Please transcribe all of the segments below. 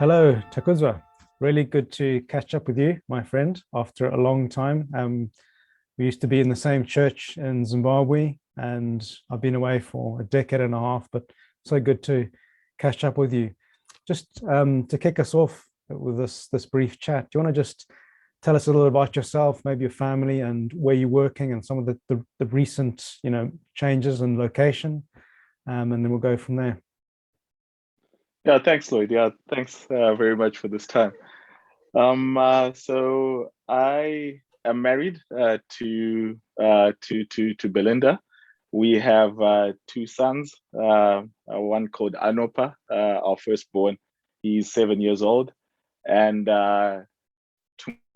Hello, Takudza. Really good to catch up with you, my friend, after a long time. We used to be in the same church in Zimbabwe, and I've been away for a decade and a half, but so good to catch up with you. Just to kick us off with this brief chat, do you want to just tell us a little about yourself, maybe your family, and where you're working, and some of the recent changes in location, and then we'll go from there. Yeah, thanks, Lloyd. Yeah, thanks very much for this time. So I am married to Belinda. We have two sons. One called Anopa, our firstborn. He's 7 years old, and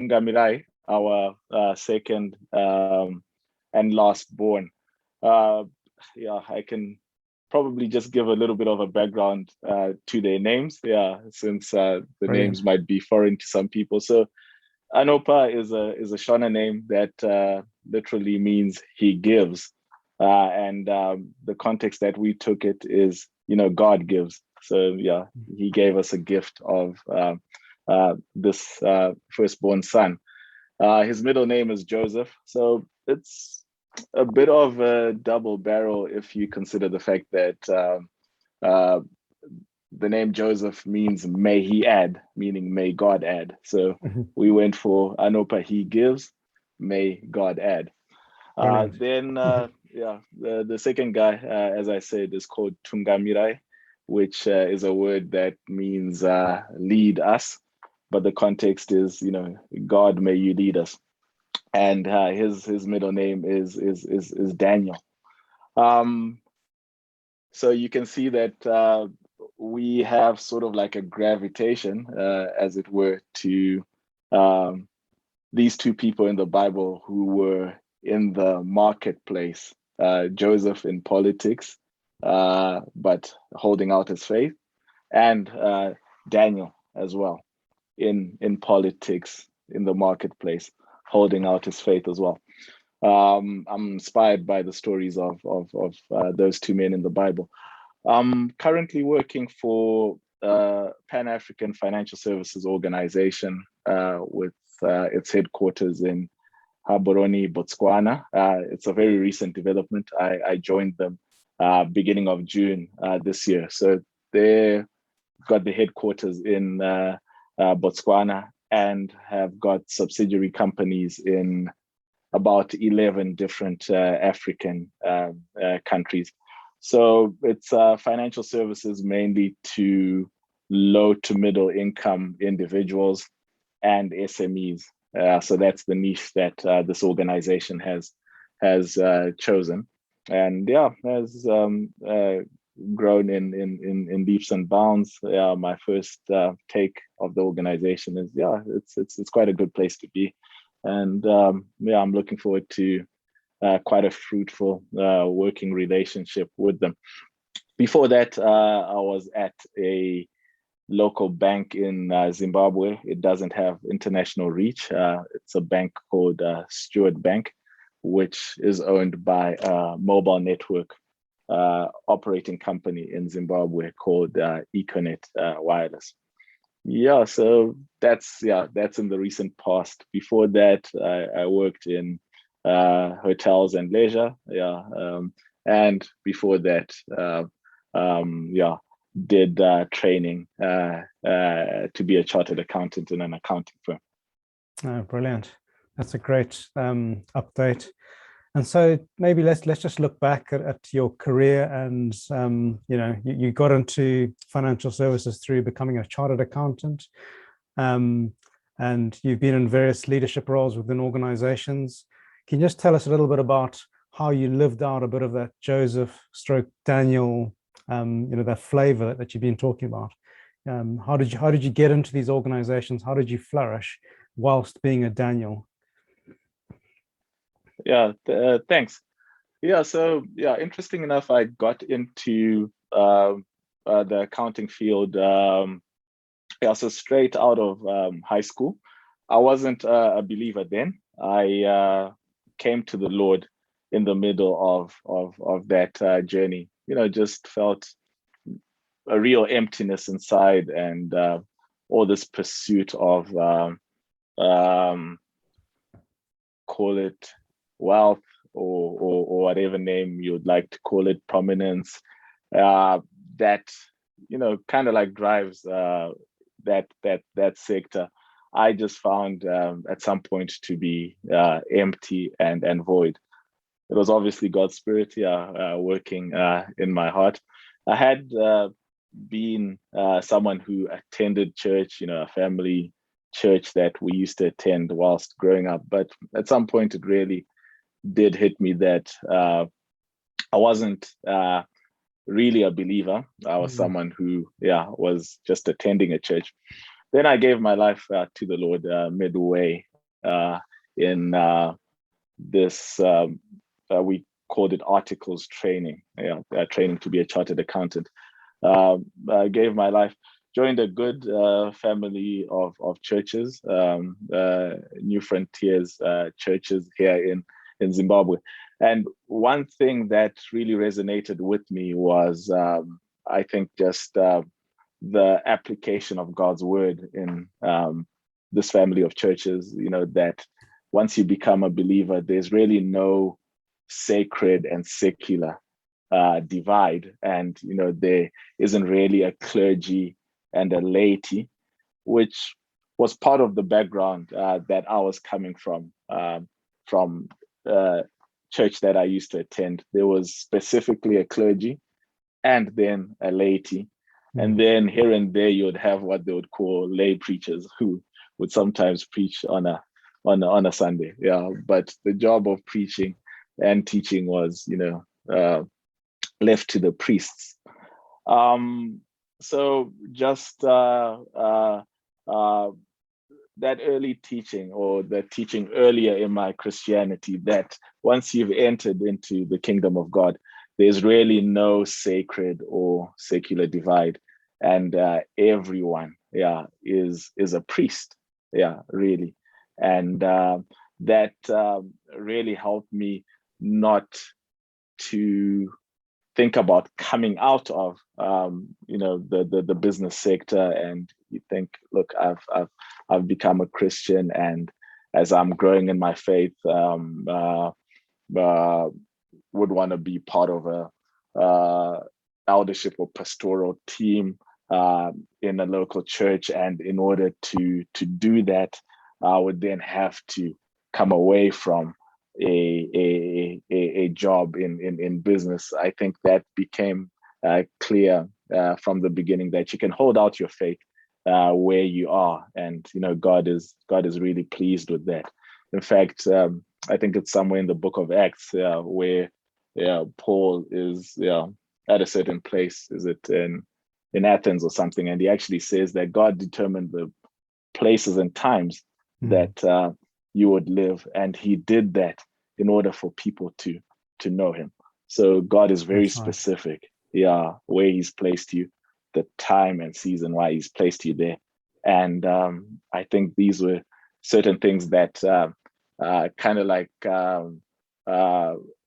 Tungamirai, our second and last born. Uh, yeah, I can probably just give a little bit of a background to their names. Yeah, since the Brilliant. names might be foreign to some people. So Anopa is a Shona name that literally means he gives, and the context that we took it is, God gives. So yeah, he gave us a gift of this firstborn son. His middle name is Joseph. So it's a bit of a double barrel if you consider the fact that uh, the name Joseph means may he add, meaning may God add. So we went for Anopa, he gives, may God add. Brilliant. Then, yeah, the second guy, as I said, is called Tungamirai, which is a word that means lead us. But the context is, God, may you lead us. And his middle name is Daniel. Um, so you can see that we have sort of like a gravitation, as it were, to um, these two people in the Bible who were in the marketplace. Joseph in politics, but holding out his faith, and Daniel as well in politics in the marketplace, holding out his faith as well. I'm inspired by the stories of those two men in the Bible. I'm currently working for Pan African Financial Services Organization with its headquarters in Gaborone, Botswana. It's a very recent development. I joined them beginning of June this year. So they've got the headquarters in Botswana and have got subsidiary companies in about 11 different African countries. So it's financial services mainly to low to middle income individuals and SMEs. So that's the niche that this organization has chosen, and yeah, has grown in leaps and bounds. My first take of the organization is, yeah, it's quite a good place to be, and yeah, I'm looking forward to quite a fruitful working relationship with them. Before that, I was at a local bank in Zimbabwe. It doesn't have international reach. It's a bank called Stewart Bank, which is owned by a mobile network operating company in Zimbabwe called Econet Wireless. Yeah, so that's in the recent past. Before that, I worked in hotels and leisure. Yeah, and before that, yeah, did training to be a chartered accountant in an accounting firm. Oh, brilliant. That's a great update. And so maybe let's just look back at your career, and you got into financial services through becoming a chartered accountant, um, and you've been in various leadership roles within organizations. Can you just tell us a little bit about how you lived out a bit of that Joseph stroke Daniel, that flavor that you've been talking about? How did you get into these organizations? How did you flourish whilst being a Daniel? Yeah, thanks. Yeah, so yeah, interesting enough, I got into the accounting field. Yeah, so straight out of high school. I wasn't a believer then. I came to the Lord in the middle of that journey. Just felt a real emptiness inside, and all this pursuit of um, call it wealth or whatever name you'd like to call it, prominence, that kind of like drives that sector. I just found at some point to be empty and void. It was obviously God's spirit, working in my heart. I had been someone who attended church, a family church that we used to attend whilst growing up. But at some point, it really did hit me that I wasn't really a believer. I was someone who, was just attending a church. Then I gave my life to the Lord midway in this, we called it articles training, training to be a chartered accountant. I gave my life, joined a good family of churches, New Frontiers churches here in Zimbabwe. And one thing that really resonated with me was, I think, just the application of God's word in this family of churches, that once you become a believer, there's really no sacred and secular divide. And, there isn't really a clergy and a laity, which was part of the background that I was coming from church that I used to attend. There was specifically a clergy and then a laity. And then here and there, you would have what they would call lay preachers who would sometimes preach on a Sunday. Yeah, but the job of preaching and teaching was, left to the priests. So just that early teaching, or the teaching earlier in my Christianity, that once you've entered into the kingdom of God, there's really no sacred or secular divide, and everyone, is a priest, really, and that really helped me not to think about coming out of the business sector. And you think, look, I've become a Christian, and as I'm growing in my faith, would want to be part of a eldership or pastoral team in a local church. And in order to do that, I would then have to come away from a job in business. I think that became clear from the beginning, that you can hold out your faith where you are, and God is really pleased with that. In fact, I think it's somewhere in the book of Acts where Paul is at a certain place. Is it in Athens or something? And he actually says that God determined the places and times that you would live, and he did that in order for people to know him. So God is very specific, where he's placed you, the time and season why he's placed you there. And I think these were certain things that kind of like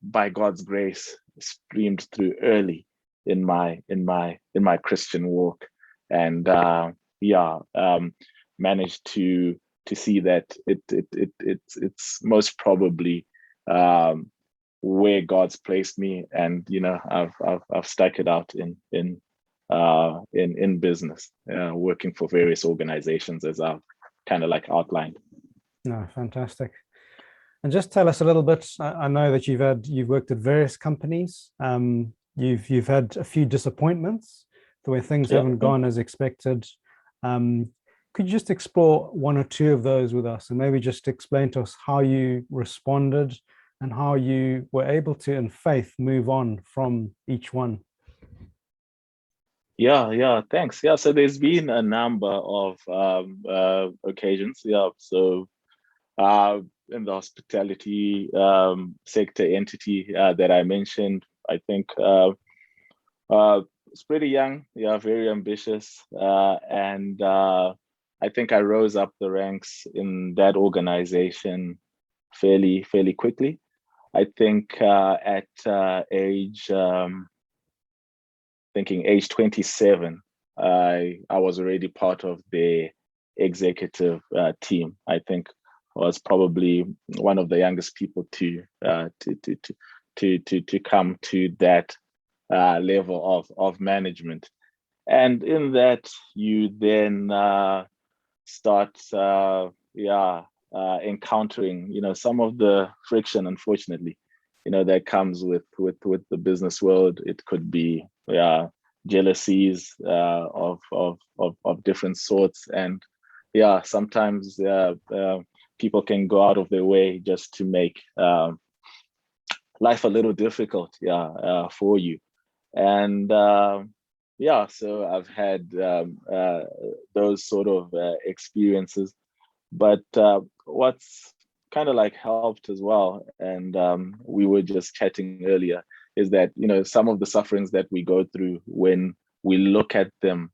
by God's grace streamed through early in my Christian walk, and managed to see that it's most probably where God's placed me, and I've stuck it out in business, working for various organizations, as I've kind of like outlined. No, fantastic. And just tell us a little bit. I know that you've worked at various companies. You've had a few disappointments, the way things haven't gone as expected. Could you just explore one or two of those with us, and maybe just explain to us how you responded and how you were able to, in faith, move on from each one? Yeah, thanks. Yeah, so there's been a number of occasions. Yeah, so in the hospitality sector entity that I mentioned, I think it's pretty young, very ambitious, and I think I rose up the ranks in that organization fairly quickly. I think at age 27, I was already part of the executive team. I think I was probably one of the youngest people to come to that level of management. And in that, you then start, encountering, some of the friction, unfortunately, that comes with the business world. It could be jealousies of different sorts, and sometimes people can go out of their way just to make life a little difficult, for you. And so I've had those sort of experiences. But what's kind of like helped as well, and we were just chatting earlier, is that some of the sufferings that we go through, when we look at them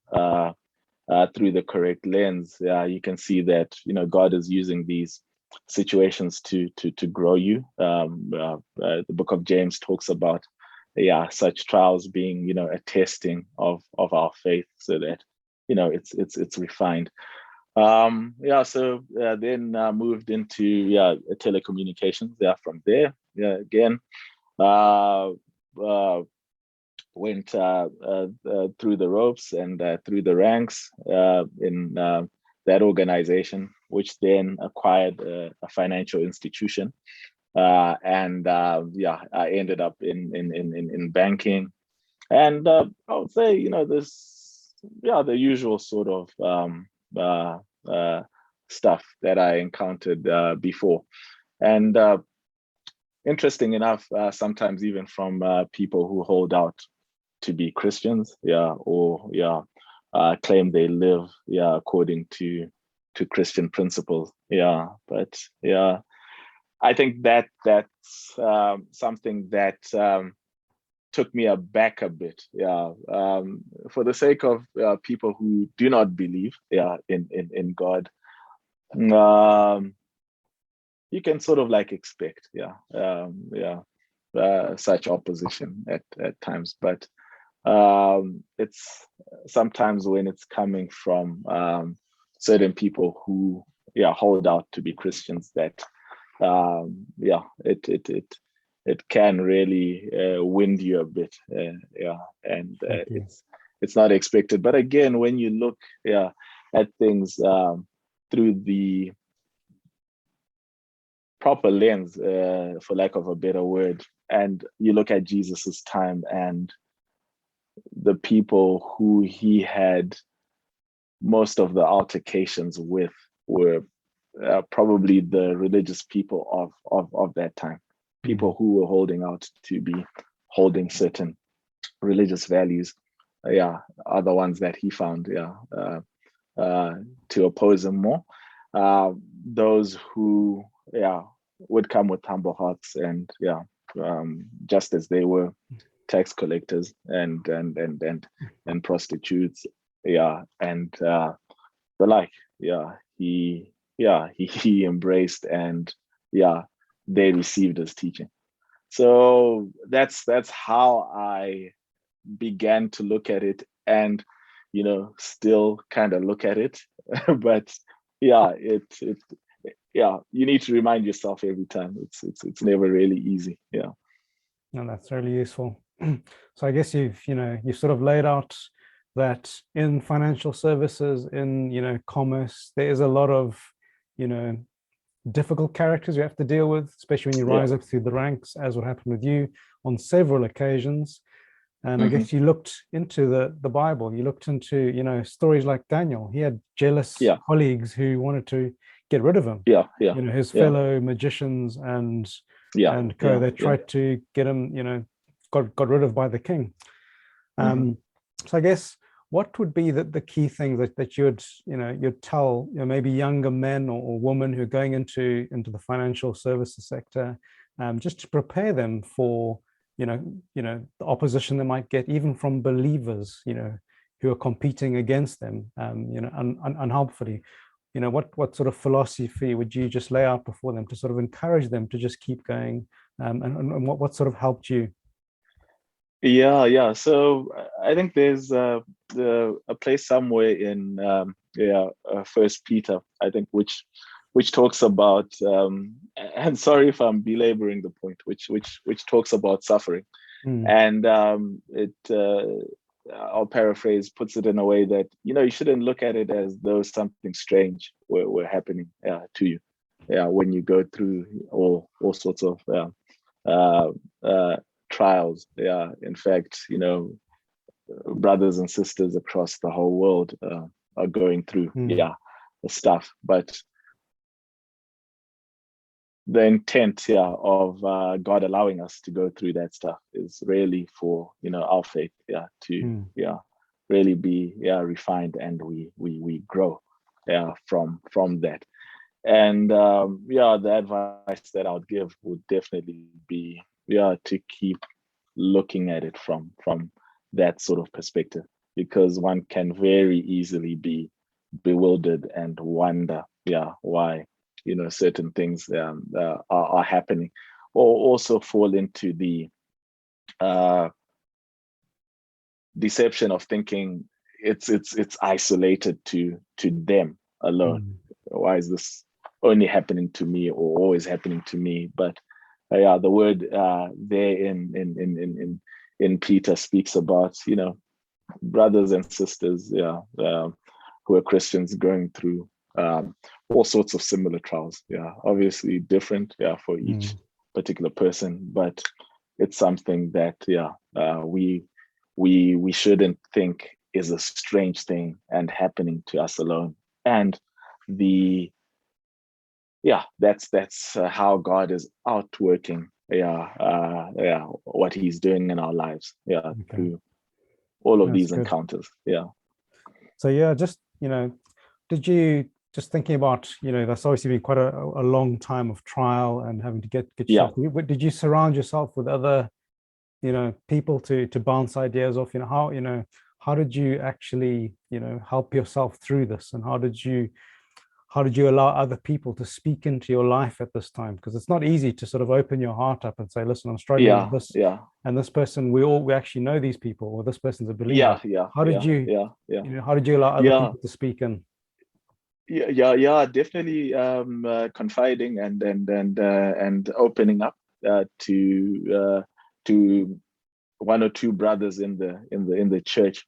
through the correct lens, you can see that God is using these situations to grow you. The book of James talks about such trials being a testing of our faith, so that it's refined. So then moved into telecommunications. From there, again, went through the ropes and through the ranks in that organization, which then acquired a financial institution. And I ended up in banking, and I would say this the usual sort of stuff that I encountered before. And interesting enough, sometimes even from people who hold out to be Christians, or claim they live according to Christian principles, but I think that's something that took me aback a bit, for the sake of people who do not believe in God. You can sort of like expect such opposition at times, but it's sometimes when it's coming from certain people who hold out to be Christians, that it can really wind you a bit, and it's not expected. But again, when you look at things through the proper lens, for lack of a better word, and you look at Jesus's time and the people who he had most of the altercations with were probably the religious people of that time, people who were holding out to be holding certain religious values, are the ones that he found to oppose him more. Those who would come with humble hearts, and just as they were tax collectors and prostitutes, and the like, he embraced, and they received his teaching. So that's how I began to look at it, and still kind of look at it. But you need to remind yourself every time. It's never really easy. No, that's really useful. So I guess you've sort of laid out that in financial services, in commerce, there is a lot of difficult characters you have to deal with, especially when you rise up through the ranks, as what happened with you on several occasions. And I guess you looked into the Bible. You looked into stories like Daniel. He had jealous colleagues who wanted to get rid of him. His fellow magicians and co. They tried to get him, got rid of by the king. So I guess what would be the key thing that you'd tell maybe younger men or women who are going into the financial services sector, just to prepare them for the opposition they might get, even from believers who are competing against them, unhelpfully. What sort of philosophy would you just lay out before them to sort of encourage them to just keep going, and what sort of helped you? Yeah. So I think there's a place somewhere in First Peter, I think, which talks about and sorry if I'm belaboring the point, which talks about suffering, Mm, and I'll paraphrase, puts it in a way that you shouldn't look at it as though something strange were happening to you, when you go through all sorts of uh, uh, trials. In fact, brothers and sisters across the whole world are going through mm, the stuff, but the intent of God allowing us to go through that stuff is really for our faith to mm, really be refined, and we grow from that. And the advice that I would give would definitely be to keep looking at it from that sort of perspective, because one can very easily be bewildered and wonder why certain things are happening, or also fall into the uh, deception of thinking it's isolated to them alone. mm, Why is this only happening to me, or always happening to me? But the word there in Peter speaks about brothers and sisters who are Christians going through all sorts of similar trials. Obviously different for each mm. particular person, but it's something that we shouldn't think is a strange thing and happening to us alone. And the that's how God is outworking what He's doing in our lives Okay, through all of that's these good. encounters. So yeah, just did you just thinking about that's obviously been quite a long time of trial and having to get Yeah. yourself. Did you surround yourself with other people to bounce ideas off? How did you actually help yourself through this, and how did you allow other people to speak into your life at this time? Because it's not easy to sort of open your heart up and say, listen, I'm struggling with Yeah. this, Yeah. and this person, we actually know these people, or this person's a believer. Yeah. Yeah. How did Yeah. you Yeah. Yeah. how did you allow other Yeah. people to speak in? Yeah, definitely confiding and opening up to one or two brothers in the church.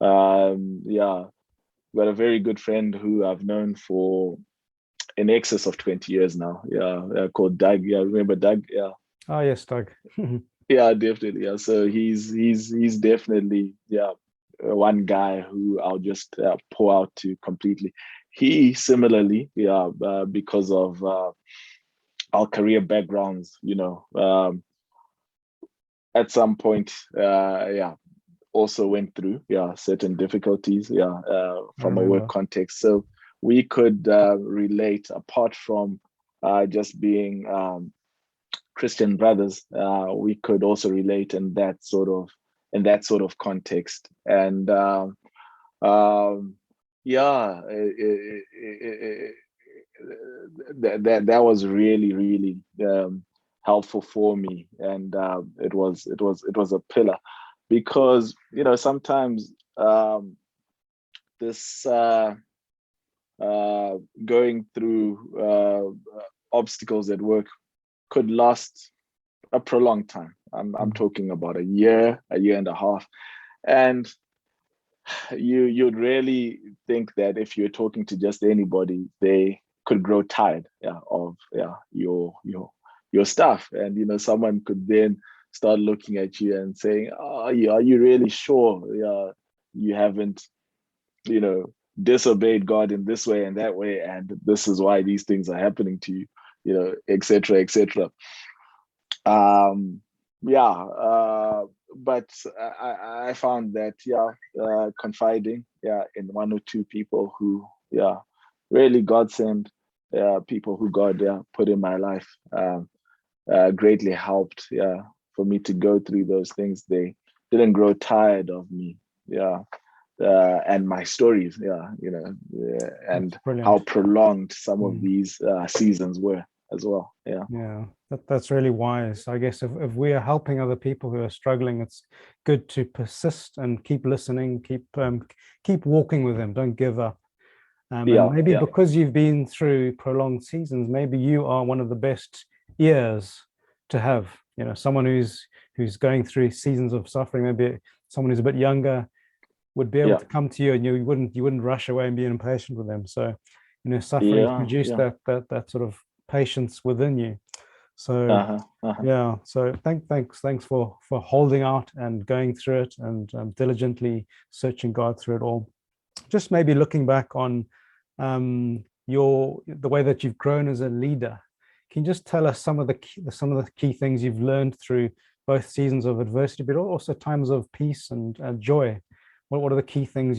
Yeah, got a very good friend who I've known for in excess of 20 years now. Called Doug. Yeah, remember Doug? Yeah. Oh yes, Doug. Yeah, definitely. Yeah, so he's definitely one guy who I'll just pour out to completely. He similarly, because of our career backgrounds, at some point, also went through certain difficulties, I from a work remember. context. So we could relate apart from just being Christian brothers. We could also relate in that sort of context, and yeah, that was really really helpful for me, and it was a pillar, because sometimes this going through obstacles at work could last a prolonged time. I'm Mm, talking about a year and a half, and you'd really think that if you're talking to just anybody, they could grow tired of your stuff, and someone could then start looking at you and saying, "Oh, are you really sure? Yeah, you haven't you know disobeyed God in this way and that way, and this is why these things are happening to you, etc., etc." um but I found that confiding in one or two people who really God sent, people who God put in my life, greatly helped for me to go through those things. They didn't grow tired of me, yeah and my stories, that's and how brilliant. prolonged some of Mm, these seasons were as well. yeah. That's really wise. I guess if we are helping other people who are struggling, it's good to persist and keep listening, keep walking with them. Don't give up. And Yeah, maybe yeah, because you've been through prolonged seasons, maybe you are one of the best ears to have. You know, someone who's going through seasons of suffering. Maybe someone who's a bit younger would be able yeah, to come to you, and you wouldn't rush away and be impatient with them. So, you know, suffering yeah, produced yeah. that sort of patience within you. So Uh-huh, uh-huh. yeah, so thanks for holding out and going through it and diligently searching God through it all. Just maybe looking back on the way that you've grown as a leader. Can you just tell us some of the key things you've learned through both seasons of adversity, but also times of peace and joy? What are the key things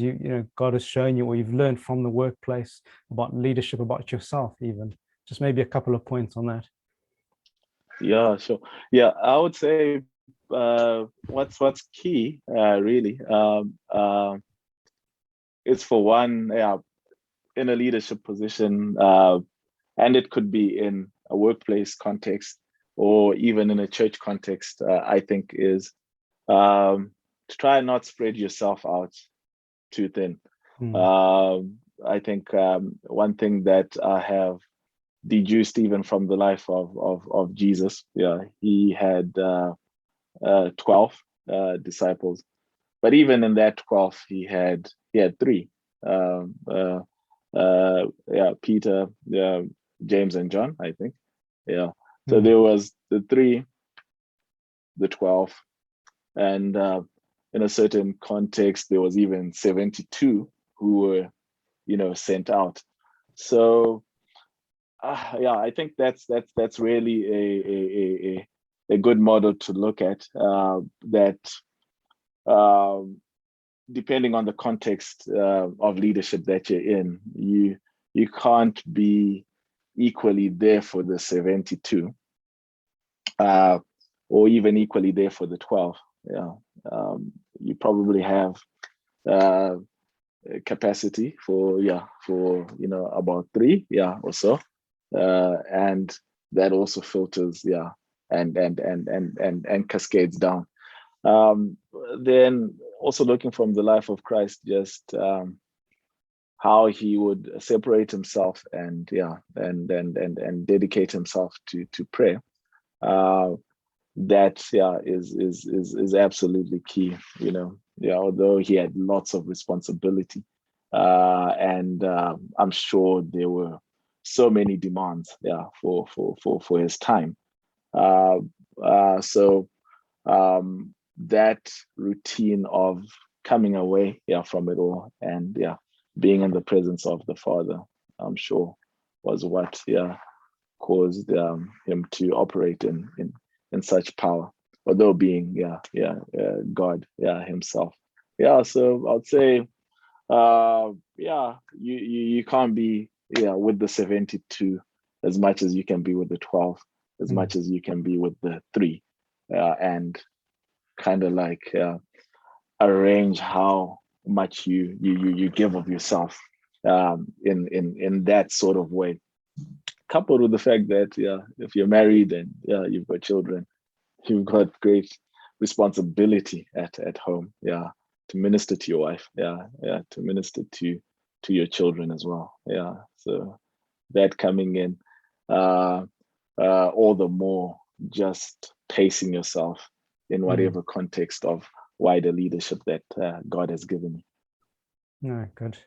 God has shown you or you've learned from the workplace about leadership, about yourself, even? Just maybe a couple of points on that. Yeah, sure. Yeah, I would say what's key really is for one, yeah, in a leadership position, and it could be in a workplace context or even in a church context, I think is to try and not spread yourself out too thin. Mm, I think one thing that I have deduced even from the life of Jesus, yeah, he had 12 disciples, but even in that 12, he had three. Um, uh, yeah, Peter, James, and John, I think. Yeah. So mm, there was the three, the 12, and in a certain context, there was even 72 who were, sent out. So yeah, I think that's really a good model to look at. That um, depending on the context of leadership that you're in, you can't be equally there for the 72, uh, or even equally there for the 12. Yeah, you probably have uh, capacity for about three, yeah, or so, and that also filters, yeah, and cascades down. Um, then also looking from the life of Christ, just how he would separate himself and yeah, and dedicate himself to prayer. Uh, that yeah is absolutely key. Yeah, although he had lots of responsibility, and I'm sure there were so many demands, yeah, for his time. Uh, so that routine of coming away, yeah, from it all and yeah, being in the presence of the Father, I'm sure was what, yeah, caused him to operate in such power, although being God, yeah, himself. Yeah, so I'd say yeah, you can't be, yeah, with the 72 as much as you can be with the 12, as mm. much as you can be with the three, and kind of like arrange how much you give of yourself in that sort of way, coupled with the fact that yeah, if you're married and yeah, you've got children, you've got great responsibility at home, yeah, to minister to your wife, yeah, yeah, to minister to your children as well, yeah. So that coming in, uh all the more just pacing yourself in Mm. whatever context of wider leadership that God has given you. No, good.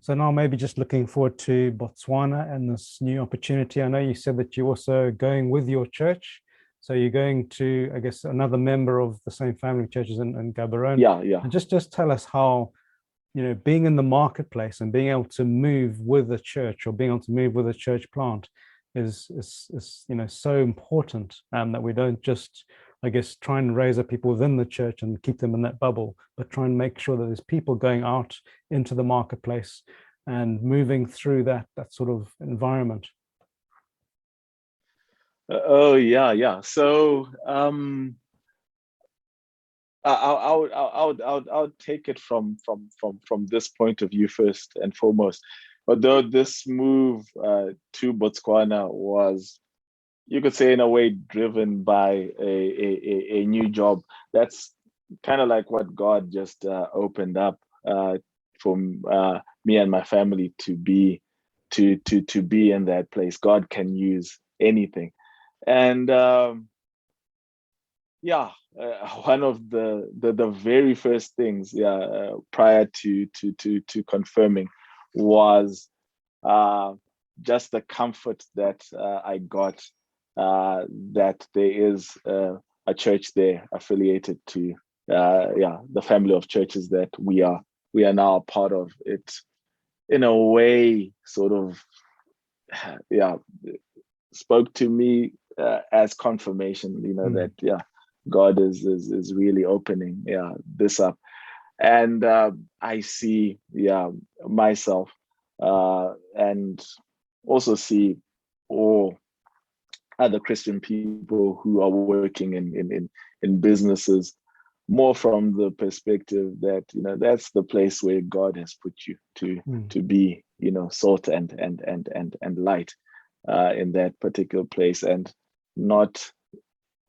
So now maybe just looking forward to Botswana and this new opportunity. I know you said that you're also going with your church. So you're going to, I guess, another member of the same family churches in Gaborone. Yeah, yeah. And just tell us how, being in the marketplace and being able to move with the church or being able to move with a church plant is so important, that we don't just, I guess, try and raise up people within the church and keep them in that bubble, but try and make sure that there's people going out into the marketplace and moving through that sort of environment. Oh yeah, yeah. So I would take it from this point of view first and foremost. Although this move to Botswana was you could say in a way driven by a new job. That's kind of like what God just opened up for me and my family to be to be in that place. God can use anything, and yeah, one of the very first things, prior to confirming, was just the comfort that I got that there is a church there affiliated to the family of churches that we are now a part of. It, in a way, sort of spoke to me as confirmation, that God is really opening this up. And I see myself and also see all other Christian people who are working in businesses more from the perspective that that's the place where God has put you to be, salt and light in that particular place, and not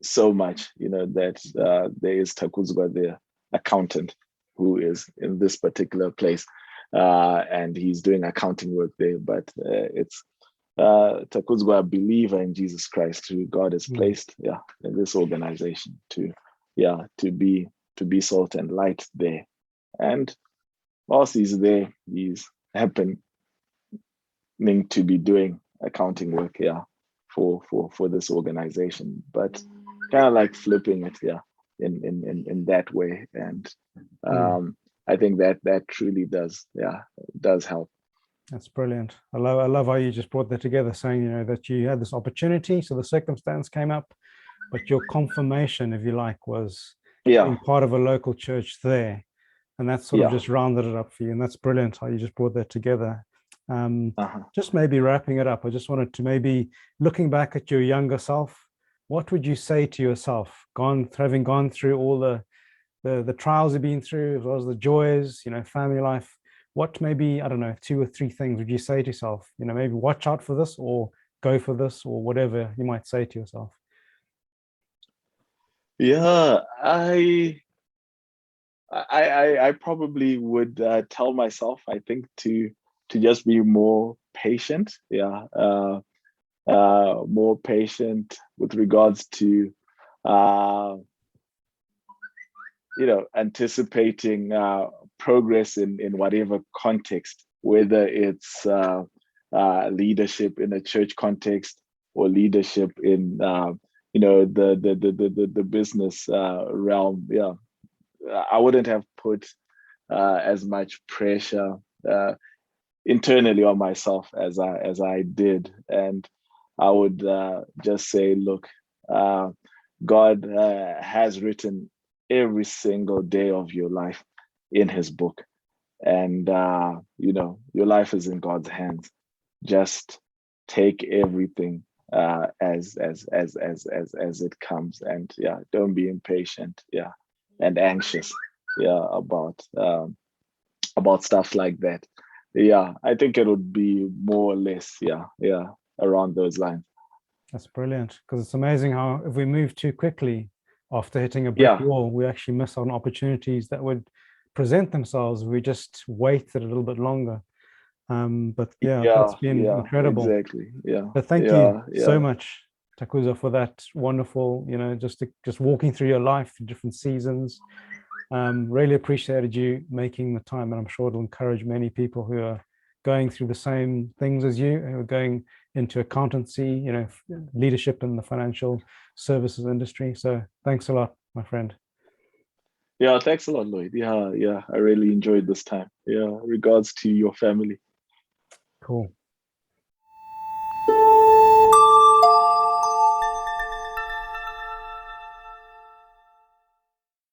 so much that there is Takudza, the accountant, who is in this particular place and he's doing accounting work there, but it's Takudza, a believer in Jesus Christ, who God has placed in this organization to be salt and light there. And whilst he's there, he's happening to be doing accounting work for this organization, but kind of like flipping it in that way. And I think that truly does help. That's brilliant. I love how you just brought that together, saying that you had this opportunity, so the circumstance came up, but your confirmation, if you like, was being part of a local church there, and that sort of just rounded it up for you. And that's brilliant how you just brought that together. Just maybe wrapping it up, I just wanted to maybe, looking back at your younger self, what would you say to yourself, having gone through all the trials you've been through, as well as the joys, family life? What maybe, I don't know, 2 or 3 things would you say to yourself? Maybe watch out for this, or go for this, or whatever you might say to yourself. Yeah, I probably would tell myself, I think, to just be more patient. More patient with regards to anticipating progress in whatever context, whether it's leadership in a church context, or leadership in the business realm. I wouldn't have put as much pressure internally on myself as I did, and I would just say, look, God has written every single day of your life in His book, and your life is in God's hands. Just take everything as it comes, and don't be impatient and anxious about stuff like that. I think it would be more or less around those lines. That's brilliant, because it's amazing how if we move too quickly after hitting a brick wall, we actually miss on opportunities that would present themselves if we just waited a little bit longer. But that's been incredible. Exactly. But thank you so much, Takudza, for that wonderful, just walking through your life, different seasons. Really appreciated you making the time, and I'm sure it'll encourage many people who are going through the same things as you, who are going into accountancy, leadership in the financial services industry. So thanks a lot, my friend. Yeah, thanks a lot, Lloyd. I really enjoyed this time. Regards to your family. Cool.